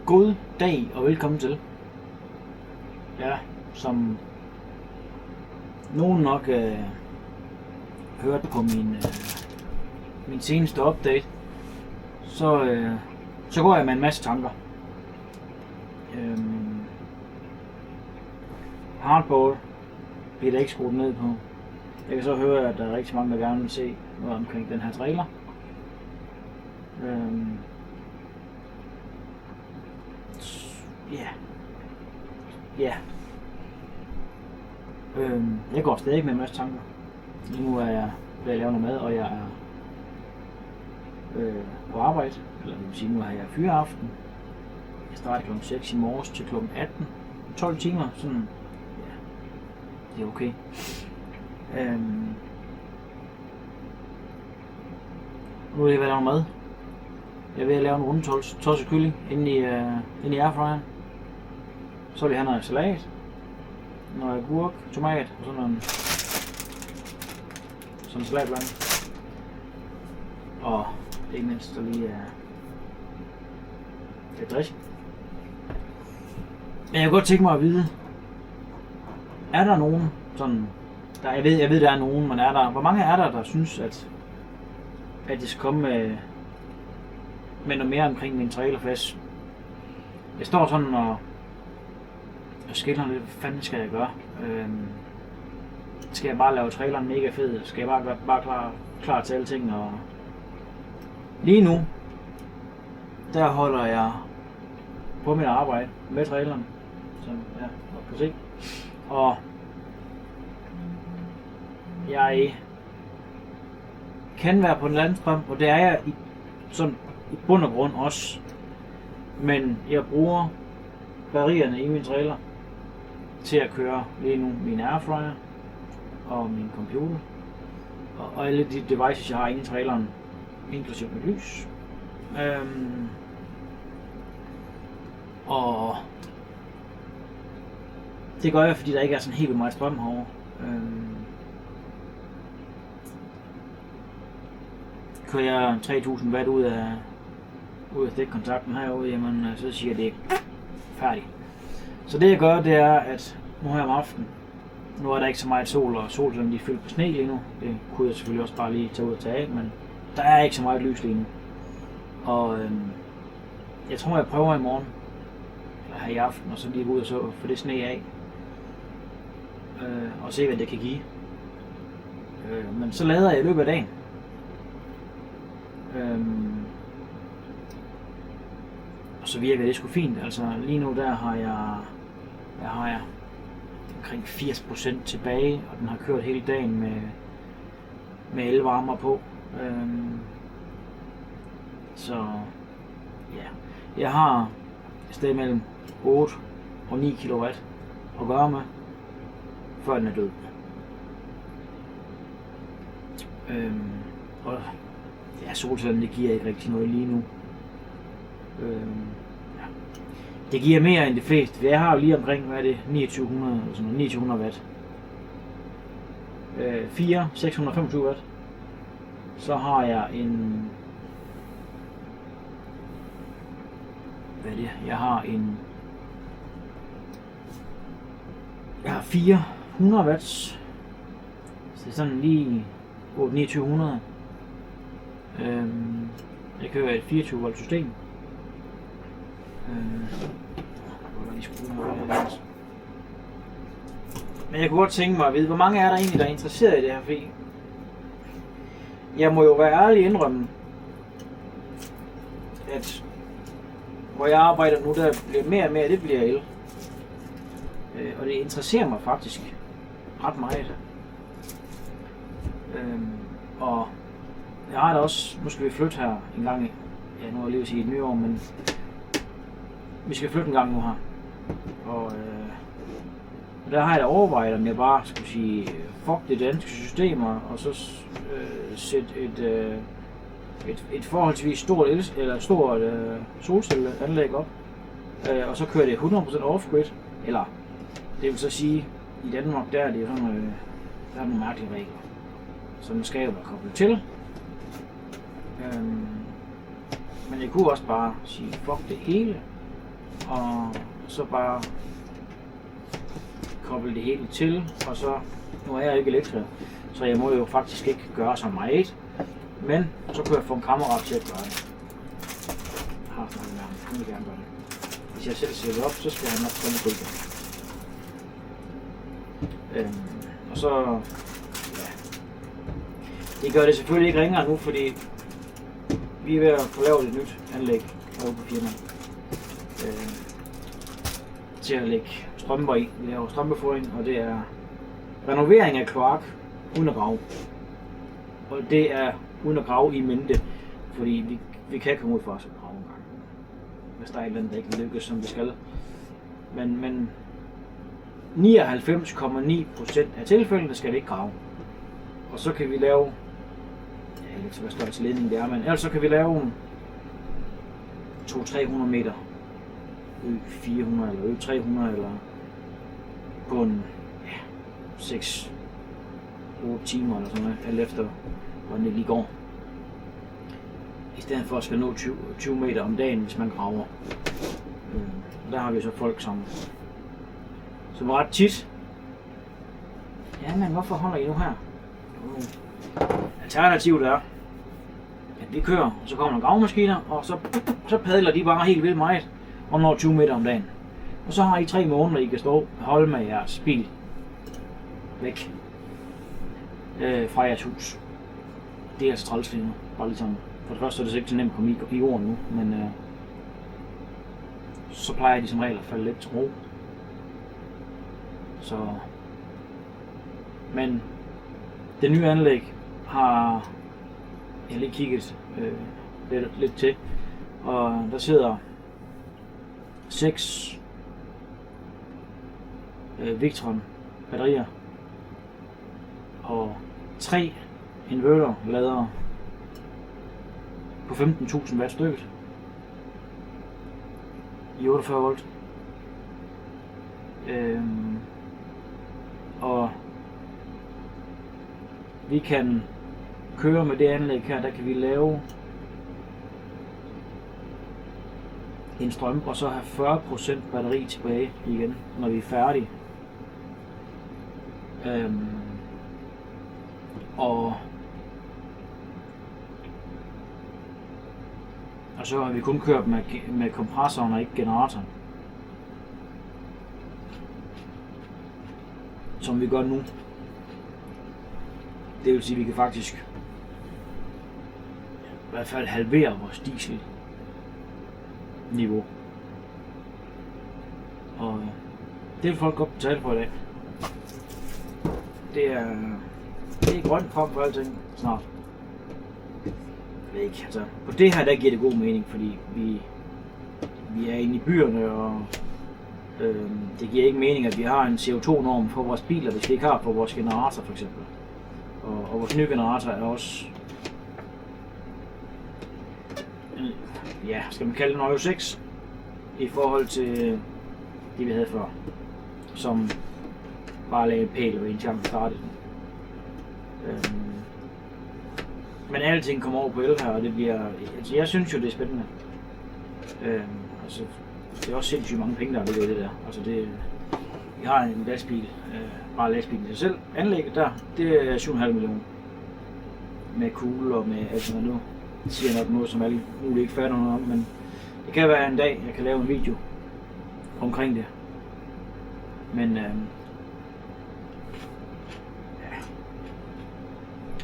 God dag og velkommen til. Ja, som nogen nok hørte på min seneste update, så går jeg med en masse tanker. Hardball bliver der ikke skruet ned på. Jeg kan så høre, at der er rigtig mange, der gerne vil se noget omkring den her trailer. Jeg går stadig med en masse tanker. Lige nu er jeg ved at lave noget mad, og jeg er på arbejde. Eller det vil sige, nu har jeg fyreaften. Jeg starter kl. 6 i morges til kl. 18. 12 timer, sådan, ja, det er okay. Nu er jeg ved at lave mad. Jeg er ved at lave en runde tosset kylling inde i airfryeren. Så vil jeg have noget salat, noget agurk, tomat og sådan en salatblanding. Og ikke mindst der lige er lidt dressing. Men jeg kunne godt tænke mig at vide, er der nogen sådan, jeg ved der er nogen, men hvor mange er der synes at det skal komme med noget mere omkring min trailerfest? Jeg står sådan og skiller lidt, hvad fanden skal jeg gøre? Skal jeg bare lave traileren mega fed? Skal jeg bare klar til alle ting? Og lige nu, der holder jeg på mit arbejde med traileren, som ja, kan se. Og jeg kan være på en landstrøm, og det er jeg i bund og grund også. Men jeg bruger batterierne i min trailer til at køre lige nu min airfryer og min computer og alle de devices jeg har inde i traileren, inklusive mit lys. Og det gør jeg, fordi der ikke er sådan helt vildt meget strøm herovre. Kører jeg 3000 watt ud af stikkontakten herude, jamen så siger det færdigt. Så det jeg gør, det er, at nu her om aftenen, nu er der ikke så meget sol, og solcellerne de er fyldt på sne lige nu. Det kunne jeg selvfølgelig også bare lige tage ud og tage af, men der er ikke så meget lys lige nu. Og jeg tror, jeg prøver i morgen, eller her i aften, og så lige gå ud og så få det sne af. Og se, hvad det kan give. Men så lader jeg i løbet af dagen. Og så virker det sgu fint. Altså lige nu der har jeg omkring 80% tilbage, og den har kørt hele dagen med elvarmer på. Så ja, jeg har et sted mellem 8 og 9 kW at gøre med, før den er død. Og ja, solcellen det giver ikke rigtig noget lige nu. Ja. Det giver mere end de fleste. Jeg har jo lige omkring, hvad er det, 2900 eller sådan noget, 2900 watt. 625 watt. Så har jeg en, hvad er det? Jeg har 400 watts. Så det er sådan lige 2900. Jeg kører et 24 volt system. Men jeg kunne godt tænke mig at vide, hvor mange er der egentlig, der er interesseret i det her, fordi jeg må jo være ærlig indrømme, at hvor jeg arbejder nu, der bliver mere og mere, det bliver el. Og det interesserer mig faktisk ret meget. Og jeg har da også, nu skal vi flytte her en gang, ja nu er jeg lige at sige et nyår, men vi skal flytte en gang nu her. Og der har jeg da overvejet, om jeg bare skulle sige, fuck det danske systemer, og så sætte et forholdsvis stort solcelleanlæg op, og så kører det 100% off-grid, eller det vil så sige, i Danmark der er det sådan, der er nogle mærkelige regler, så den skal jo være koblet til. Men jeg kunne også bare sige, fuck det hele, og så bare koble det hele til, og så, nu er jeg ikke elektriker, så jeg må jo faktisk ikke gøre så meget, men så kan jeg få en kammerat til at gøre det. Jeg har snakket med ham, han vil gerne gøre det. Hvis jeg selv sætter det op, så skal han nok komme på det. Og så, ja, det gør det selvfølgelig ikke ringere nu, fordi vi er ved at få lavet et nyt anlæg herude på firmaet til at lægge strømper i. Vi laver strømpeføring, og det er renovering af kloak uden at grave. Og det er uden at grave i mente, fordi vi kan komme ud for os at grave en gang, hvis der er et eller andet, der ikke lykkes, som vi skal. Men 99,9% af tilfældene skal vi ikke grave. Og så kan vi lave, jeg ved ikke, hvad størrelse ledning det er, men ellers så kan vi lave 200-300 meter, 400 eller 300 eller på en 6-8 timer eller sådan noget, alt efter hvordan det lige går. I stedet for at skal nå 20 meter om dagen, hvis man graver. Der har vi så folk som ret tit. Ja, men hvorfor holder I nu her? Alternativet er, at vi kører, og så kommer der gravemaskiner, og så padler de bare helt vildt meget og når 20 meter om dagen. Og så har I 3 måneder, I kan stå og holde med jeres bil væk fra jeres hus. Det er altså træls lige nu. Bare lige sådan. For det første er det ikke så nemt at komme i jorden nu, men så plejer de som regel at falde lidt til ro. Så, men det nye anlæg har jeg lige kigget lidt til, og der sidder 6 Victron batterier og 3 inverterladere på 15.000 watt stykket i 48 volt. Og vi kan køre med det anlæg her, der kan vi lave en strøm og så have 40% batteri tilbage igen, når vi er færdige. Og så har vi kun kørt med kompressoren og ikke generatoren, som vi gør nu. Det vil sige, at vi kan faktisk i hvert fald halvere vores dieselniveau. Og det vil folk godt betale for i dag. Det er grønt frem for alting snart. Jeg ved ikke, altså på det her der giver det god mening, fordi vi er inde i byerne, og det giver ikke mening, at vi har en CO2-norm for vores biler, hvis vi ikke har for vores generator for eksempel. Og vores nye generator er også, ja, skal man kalde den Euro 6 i forhold til det vi havde før, som bare lagde en pæl og en chance startede den. Men alting kommer over på el her, og det bliver, altså jeg synes jo det er spændende. Altså det er også sindssygt mange penge der ligger i det der. Altså det, vi har en lastbil, bare lastbilen i sig selv. Anlægget der, det er 7,5 millioner. Med kugle og med alt sådan noget. Det siger nok noget, som alle muligt ikke fatter noget om, men det kan være en dag, jeg kan lave en video omkring det. Men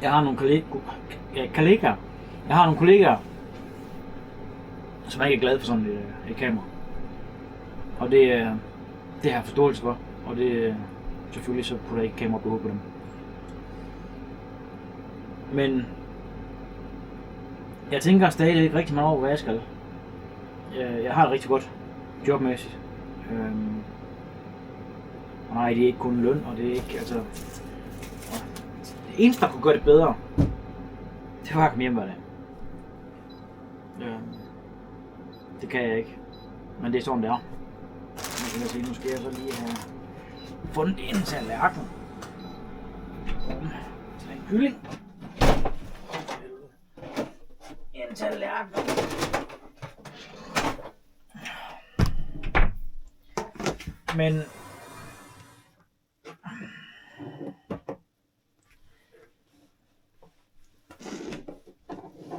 jeg har nogle kollegaer, som ikke er glade for sådan et kamera. Og det har jeg forståelse for, og det selvfølgelig så putter jeg ikke kamera på dem. Men jeg tænker stadig ikke rigtig meget over, hvad jeg skal. Jeg har det rigtig godt jobmæssigt. Og nej, det er ikke kun løn, og det er ikke, altså... Det eneste, der kunne gøre det bedre, det var at komme hjem hver dag. Det kan jeg ikke. Men det er sådan, det er. Nu skal jeg så lige have fundet en tallerken. En kylling. En tallerken. Men jeg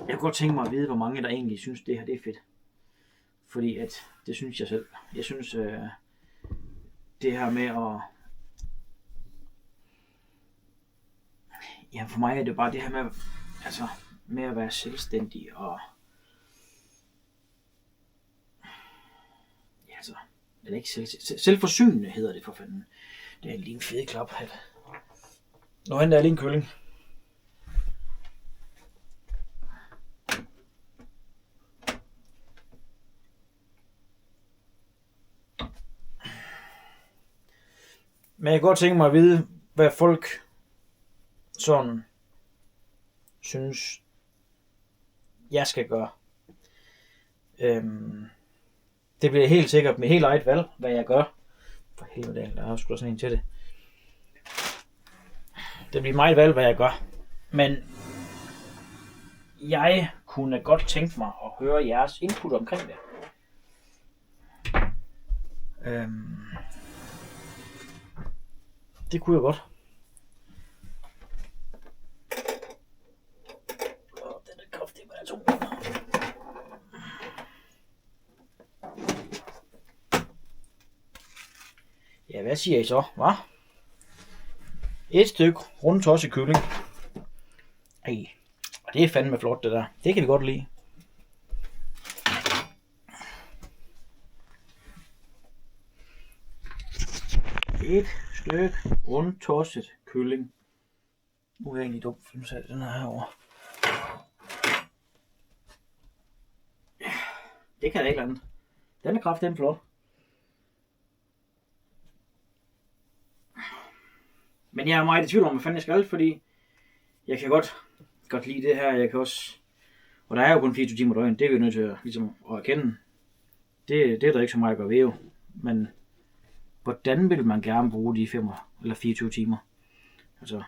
kunne godt tænke mig at vide, hvor mange der egentlig synes, det her det er fedt. Fordi at, det synes jeg selv. Jeg synes, det her med at... Ja, for mig er det bare det her med, altså, med at være selvstændig og... Ja, altså, eller ikke selvforsynende hedder det for fanden. Det er lige en fed klaphat. Nå, han der er lige en kylling. Men jeg kan godt tænke mig at vide, hvad folk sådan synes, jeg skal gøre. Det bliver helt sikkert med helt eget valg, hvad jeg gør. For helvede, der er sgu sådan en til det. Det bliver meget valg, hvad jeg gør. Men jeg kunne godt tænke mig at høre jeres input omkring det. Det kunne jeg godt. Den er kraftig med to. Ja, hvad siger I så, hva? Et stykke rundtosset kylling. Ej, og det er fandme flot det der. Det kan vi godt lide. Et stykke rundtosset kylling. Nu er jeg egentlig dumt filmsat den her herovre. Det kan da ikke andet. Den er kraftigt flot. Men jeg er meget i tvivl om, hvad fanden jeg skal, fordi jeg kan godt lide det her. Jeg kan også, og der er jo kun 24 timer døgn, det er vi nødt til ligesom at erkende. Det er der ikke så meget at gøre ved jo. Men hvordan vil man gerne bruge de 5 eller 24 timer? Altså,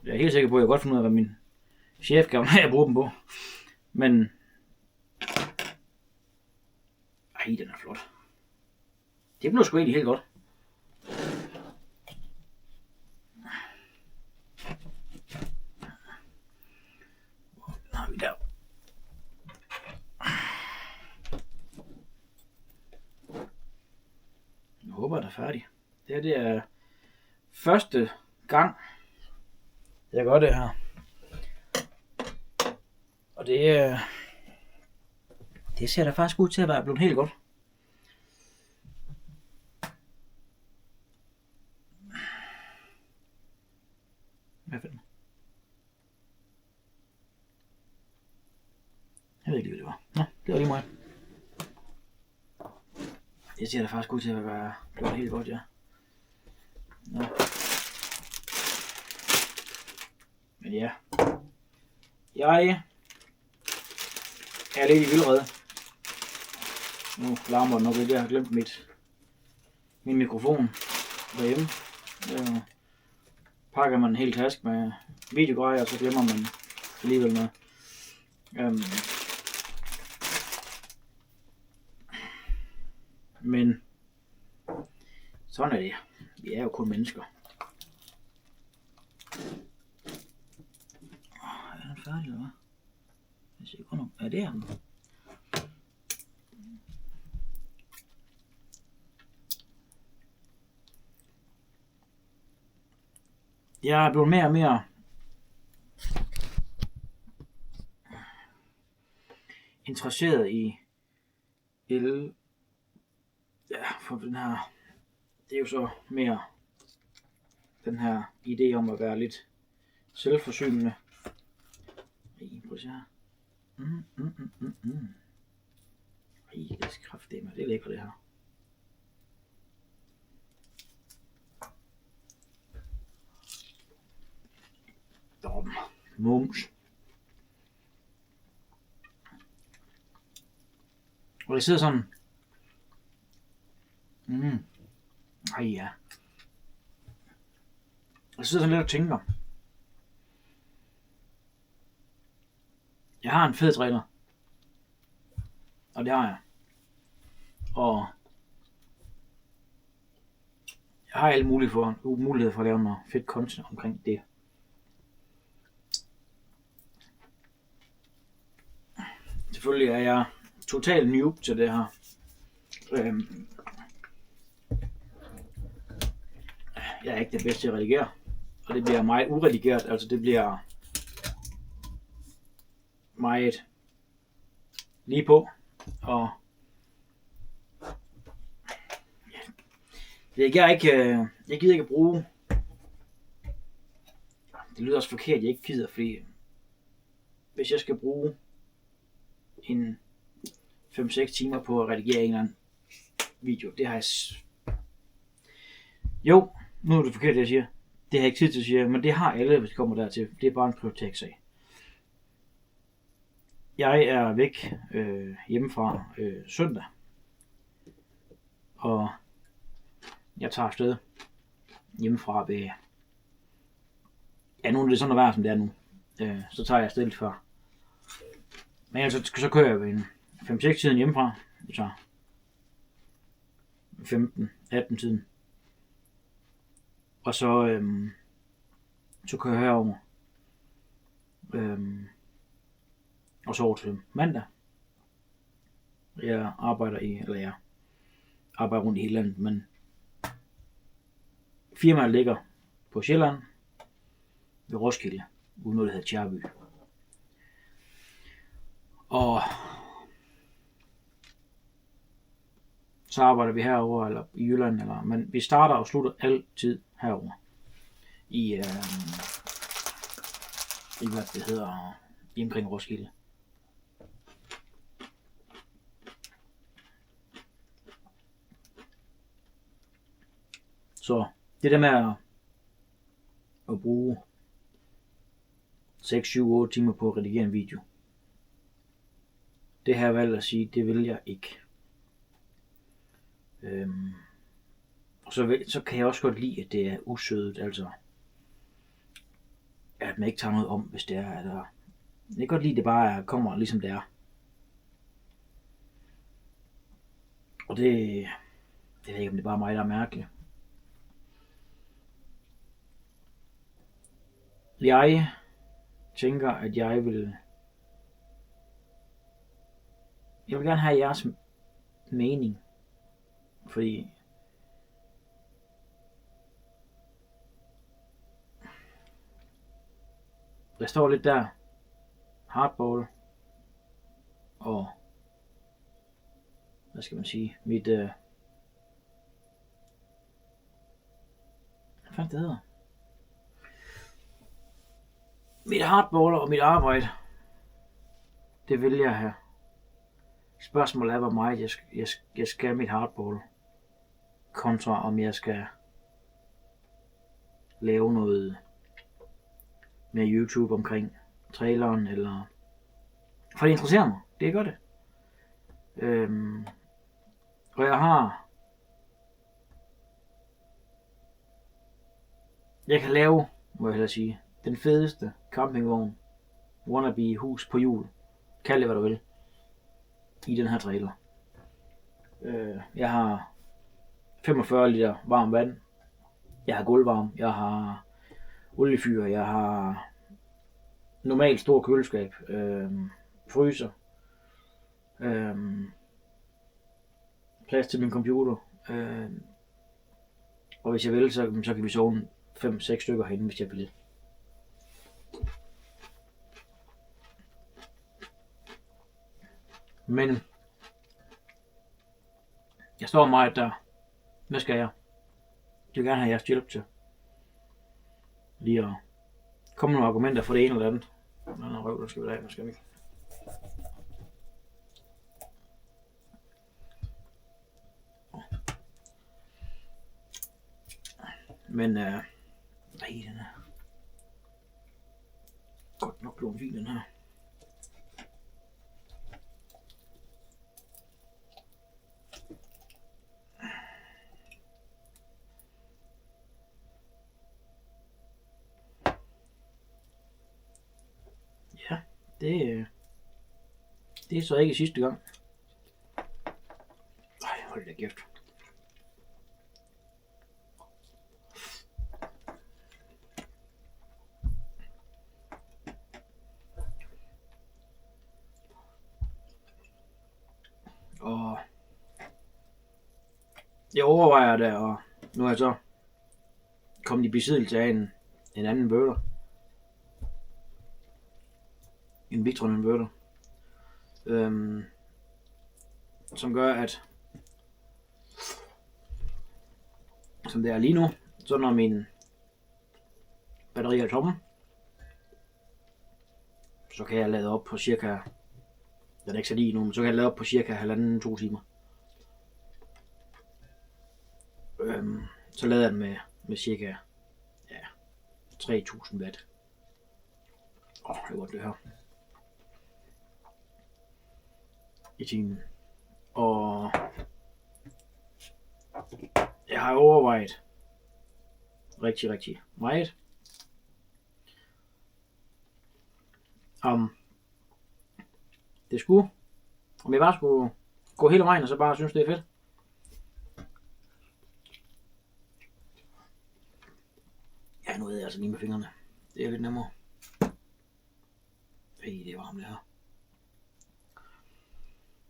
jeg er helt sikker på, at jeg godt finde ud af, hvad min chef gerne vil have, at bruge dem på. Men ej, den er flot. Det bliver sgu egentlig helt godt. Der. Jeg håber, det er færdigt. Det er første gang, jeg gør det her. Og det ser da faktisk ud til at være blevet helt godt. Hvad fanden? Jeg ved ikke lige, hvad det var. Nå, det var lige meget. Det ser da faktisk ud til at være blevet helt godt, ja. Nå. Men ja. Jeg er lidt i vildrede. Nu larmer den nok lidt. Jeg har glemt min mikrofon derhjemme. Pakker man en hel task med videogrejer, og så glemmer man alligevel noget. Men sådan er det. Vi er jo kun mennesker. Er den færdig eller hvad? Jeg ser kun er det her? Jeg er blevet mere og mere interesseret i for den her, det er jo så mere den her idé om at være lidt selvforsynende. Prøv at se her. Det er kraftedeme, det er lækkert det her. Mums. Og det sidder sådan. Ja. Jeg sidder sådan lidt og tænker. Jeg har en fed træner. Og det har jeg. Og Jeg har alle muligheder for at lave noget fedt content omkring det. Selvfølgelig er jeg totalt noob til det her. Jeg er ikke det bedste til at redigere, og det bliver meget uredigeret, altså det bliver meget lige på, og jeg gider ikke at bruge, det lyder også forkert, jeg ikke gider, fordi hvis jeg skal bruge en 5-6 timer på at redigere en eller anden video, det har jeg jo, nu er det forkert det jeg siger, det har jeg ikke tid til at sige, men det har alle, hvis det kommer dertil, det er bare en prioriteringssag. Jeg er væk hjemmefra søndag, og jeg tager afsted hjemmefra ved, ja nu er det sådan at være som det er nu, så tager jeg afsted lidt før. Men altså, så kører jeg ved en 5-6 tiden hjemmefra, så 15-18 tiden. Og så kører jeg herover. Og så over til mandag. Jeg arbejder rundt i hele landet, men firmaet ligger på Sjælland ved Roskilde, uden noget der hedder Tjærby. Og så arbejder vi herover eller i Jylland, men vi starter og slutter altid herover i hvad det hedder, omkring Roskilde. Så det der med at bruge 6, 7, 8 timer på at redigere en video, det har jeg valgt at sige, det vil jeg ikke. Og så kan jeg også godt lide, at det er usødet, altså at man ikke tager noget om, hvis det er, at jeg kan godt lide, at det bare kommer ligesom det er. Og det ved jeg ikke, om det er bare mig, der er mærkeligt. Jeg tænker, at jeg vil gerne have jeres mening, fordi der står lidt der hardball og hvad skal man sige, mit hvad fanden det hedder, mit hardball og mit arbejde, det vil jeg have. Spørgsmålet er, hvor meget jeg skal mit hardball, kontra om jeg skal lave noget med YouTube omkring traileren, eller for det interesserer mig, det gør det. Og jeg kan lave, må jeg hellere sige, den fedeste campingvogn, wannabe hus på hjul, kald det hvad du vil, i den her trailer. Jeg har 45 liter varmt vand, jeg har gulvvarme, jeg har oliefyr, jeg har normalt stor køleskab, fryser, plads til min computer, og hvis jeg vil, så kan vi sove 5-6 stykker herinde, hvis jeg vil. Men jeg står meget der. Hvad skal jeg? Jeg vil gerne have jeres hjælp til lige at komme nogle argumenter for det ene eller andet. Nå, røv, der skal vi af, skal vi ikke? Men den er godt nok blevet fin, den her. Ja, det er så ikke sidste gang. Ej, hold da kæft. Og jeg overvejer det, og nu er jeg så kommet i besiddelse af en anden inverter. En Victron inverter. Som gør, at som det er lige nu, så når min batteri er tomme, så kan jeg lade op på cirka, den er ikke så lige nu, men så kan jeg lade op på cirka 1,5-2 timer. Så lader jeg den med cirka 3000 watt. Det er godt det her. I timen. Og jeg har overvejet rigtig meget om jeg bare skulle gå hele vejen og så bare synes det er fedt. Ja, nu ved jeg altså lige med fingrene. Det er lidt nemmere. Det er varmt det her.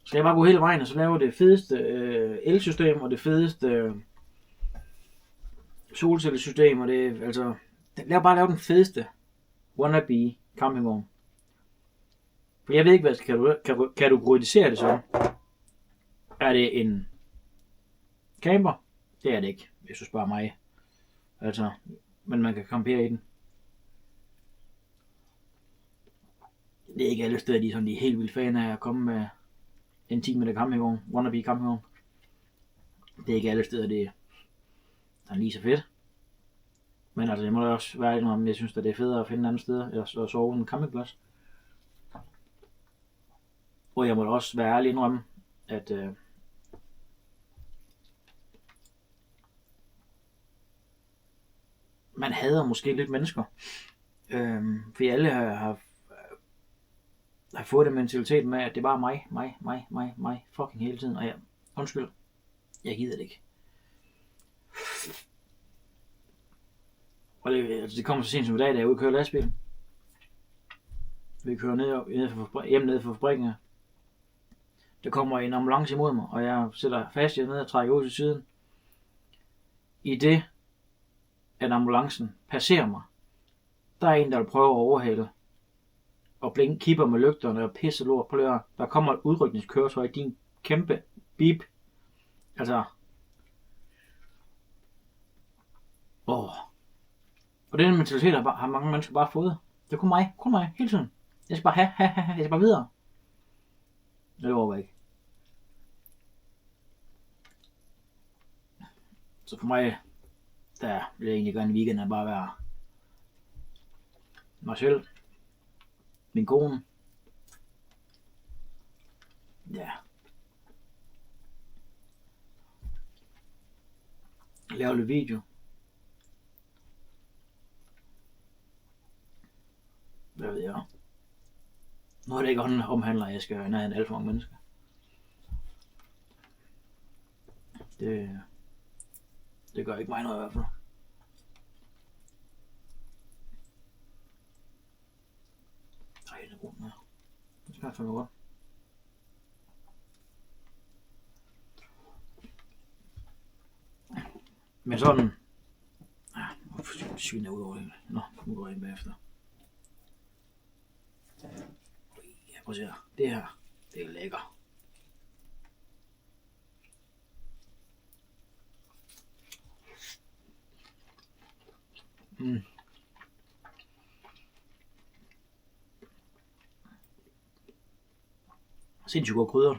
Så jeg bare gå hele vejen og så lave det fedeste elsystem og det fedeste solcellesystem, og det altså lave den fedeste wannabe campingvogn. For jeg ved ikke, hvad skal kategorisere det så. Er det en camper? Det er det ikke, hvis du spørger mig. Altså, men man kan campere i den. Det er ikke alle steder, de er helt vildt fan af at komme med en 10 meter campingvogn, wannabe campingvogn. Det er ikke alle steder, det er lige så fedt. Men altså, jeg må da også være ærlig om, jeg synes, at det er federe at finde en anden sted og sove en campingplads. Og jeg må da også være ærlig indrømme, at man hader måske lidt mennesker. For alle har fået den mentalitet med, at det er bare mig fucking hele tiden. Og undskyld, jeg gider det ikke. Og det kommer så sent som i dag, da jeg er ude og køre lastbil. Vi kører hjem ned fra fabrikken. Der kommer en ambulance imod mig, og jeg sætter fast ned og trækker ud til siden. I det, at ambulancen passerer mig, der er en, der vil prøve at overhale og kipper med lygterne og pisser lort på løren. Der kommer et udrykningskøretøj, din kæmpe bip. Altså. Og den mentalitet har mange mennesker bare fået. Det er kun mig, hele tiden. Jeg skal bare jeg skal bare videre. Det overgår ikke. Så for mig, der vil jeg egentlig gøre en weekend at bare være mig selv, min kone, lave lidt video, hvad ved jeg. Nu er det ikke omhandler, at jeg skal nærheden alt for mange mennesker. Det gør ikke mig noget i hvert fald. Ej, det er god den her. Det smager fandme godt. Men sådan. Nu sviner ud over det. Nå, nu går jeg ind bagefter. Ja, prøv at se her. Det her, det er lækker. Sindssygt godt krydret.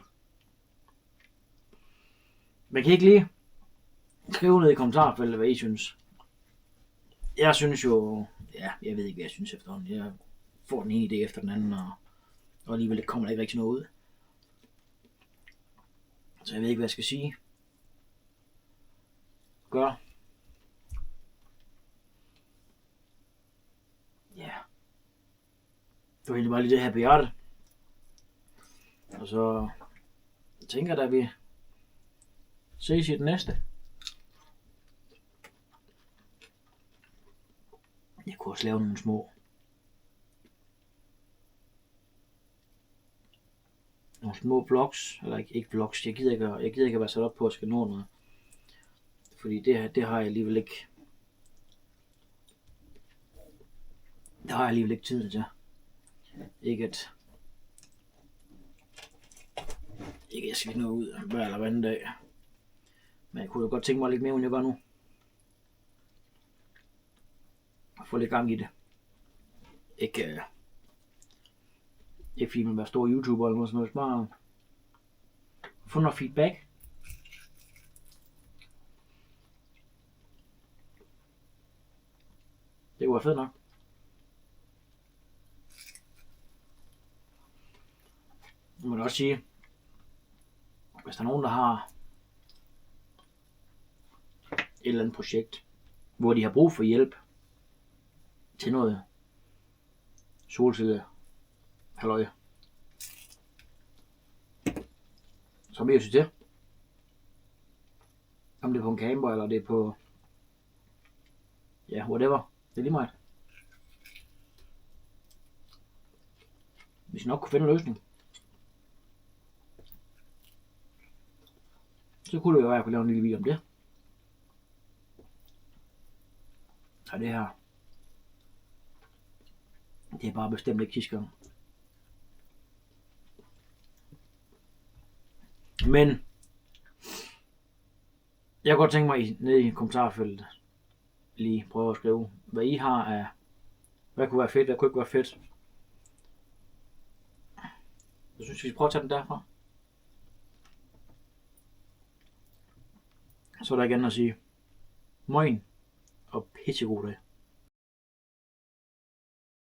Man kan ikke lige skrive ned i kommentarfeltet, hvad I synes. Jeg synes jo, jeg ved ikke, hvad jeg synes efterhånden. Jeg får den ene idé efter den anden, og alligevel kommer der ikke rigtig noget ud. Så jeg ved ikke, hvad jeg skal sige. Gør. Ja. Det var egentlig bare lige det her på hjertet. Og så tænker jeg, at vi ses i den næste. Jeg kunne også lave nogle små små vlogs, eller ikke vlogs, jeg gider ikke at være sat op på at skal nå noget. Fordi det har jeg alligevel ikke. Det har jeg alligevel ikke tid til. Ikke at jeg skal nå ud hver eller anden dag. Men jeg kunne da godt tænke mig lidt mere, end jeg gør nu. Og få lidt gang i det. Ikke fordi man være stor YouTuber eller noget sådan noget. Bare få noget feedback. Det kunne være fedt nok. Jeg må også sige, hvis der er nogen, der har et eller andet projekt, hvor de har brug for hjælp til noget solcelle halløj, så vil jeg sige til. Om det er på en camper, eller det er på, ja, whatever. Det er lige meget. Vi skal nok kunne finde en løsning. Så kunne det jo være, at jeg kunne lave en lille video om det. Så det her, det er bare bestemt ikke sidste gang. Men jeg kunne godt tænke mig nede i kommentarfeltet lige prøve at skrive, hvad I har af, hvad kunne være fedt, hvad kunne ikke være fedt. Jeg synes, vi skal prøve at tage den derfra. Så er der igen at sige, moin og pissegod dag.